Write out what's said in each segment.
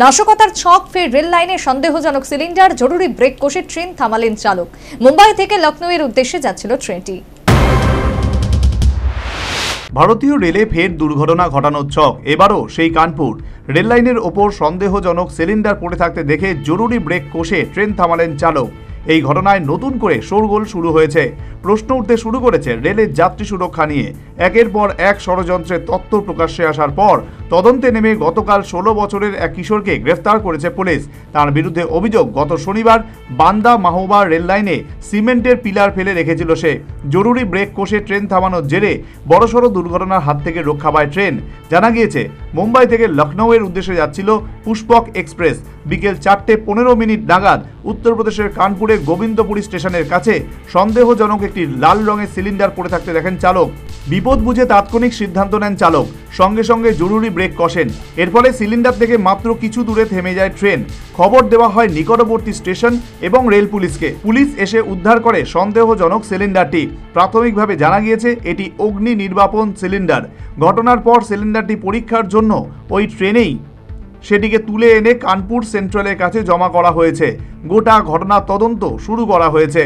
নাশকতার ছক ফের রেল লাইনে সন্দেহজনক সিলিন্ডার, জরুরি ব্রেক কষে ট্রেন থামালেন চালক। মুম্বাই থেকে লখনৌয়ের উদ্দেশ্যে যাচ্ছিল ট্রেনটি। ভারতীয় রেলে ফের দুর্ঘটনা ঘটানোর ছক, এবারও সেই কানপুর। রেল লাইনের ওপর সন্দেহজনক সিলিন্ডার পড়ে থাকতে দেখে জরুরি ব্রেক কষে ট্রেন থামালেন চালক। এই ঘটনায় নতুন করে শোরগোল শুরু হয়েছে। প্রশ্ন উঠতে শুরু করেছে রেলের যাত্রী সুরক্ষা নিয়ে। একের পর এক ষড়যন্ত্রের তথ্য প্রকাশ্যে আসার পর তদন্তে নেমে গতকাল 16 বছরের এক কিশোরকে গ্রেফতার করেছে পুলিশ। তার বিরুদ্ধে অভিযোগ, গত শনিবার বান্দা মাহোবা রেল লাইনে সিমেন্টের পিলার ফেলে রেখেছিল সে। জরুরি ব্রেক কষে ট্রেন থামানোর জেরে বড়সড় দুর্ঘটনার হাত থেকে রক্ষা পায় ট্রেন। জানা গিয়েছে, মুম্বাই থেকে লখনৌয়ের উদ্দেশ্যে যাচ্ছিল পুষ্পক এক্সপ্রেস। বিকেল 4:15 নাগাদ উত্তরপ্রদেশের কানপুরে গোবিন্দপুরী স্টেশনের কাছে সন্দেহজনক একটি লাল রঙের সিলিন্ডার পড়ে থাকতে দেখেন চালক। বিপদ বুঝে তাৎক্ষণিক সিদ্ধান্ত নেন চালক, সঙ্গে সঙ্গে জরুরি ব্রেক কষেন। এর ফলে সিলিন্ডার থেকে মাত্র কিছু দূরে থেমে যায় ট্রেন। খবর দেওয়া হয় নিকটবর্তী স্টেশন এবং রেল পুলিশকে। পুলিশ এসে উদ্ধার করে সন্দেহজনক সিলিন্ডারটি। প্রাথমিকভাবে জানা গিয়েছে এটি অগ্নি নির্বাপন সিলিন্ডার। ঘটনার পর সিলিন্ডারটি পরীক্ষার জন্য ওই ট্রেনেই সেটিকে তুলে এনে কানপুর সেন্ট্রালের কাছে জমা করা হয়েছে। গোটা ঘটনার তদন্ত শুরু করা হয়েছে।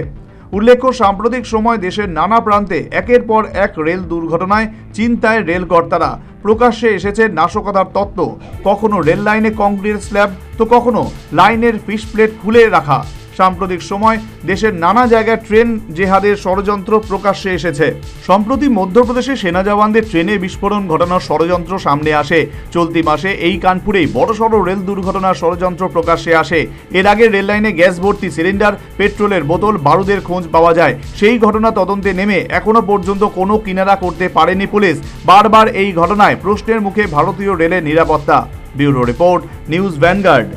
উল্লেখ্য, সাম্প্রতিক সময় দেশের নানা প্রান্তে একের পর এক রেল দুর্ঘটনায় চিন্তায় রেল কর্তারা। প্রকাশ্যে এসেছে নাশকতার তত্ত্ব, কখনো রেল লাইনে কংক্রিট স্ল্যাব, তো কখনো লাইনের ফিশ প্লেট খুলে রাখা। সাম্প্রতিক সময় দেশের নানা জায়গায় ট্রেন জেহাদের ষড়যন্ত্র প্রকাশ্যে এসেছে। সম্প্রতি মধ্যপ্রদেশে সেনা জওয়ানদের ট্রেনে বিস্ফোরণ ঘটানোর ষড়যন্ত্র সামনে আসে। চলতি মাসে এই কানপুরেই বড়সড় রেল দুর্ঘটনার ষড়যন্ত্র প্রকাশ্যে আসে। এর আগে রেল লাইনে গ্যাস ভর্তি সিলিন্ডার, পেট্রোলের বোতল, বারুদের খোঁজ পাওয়া যায়। সেই ঘটনা তদন্তে নেমে এখনো পর্যন্ত কোনো কিনারা করতে পারেনি পুলিশ। বারবার এই ঘটনায় প্রশ্নের মুখে ভারতীয় রেলের নিরাপত্তা। Bureau report, news vanguard.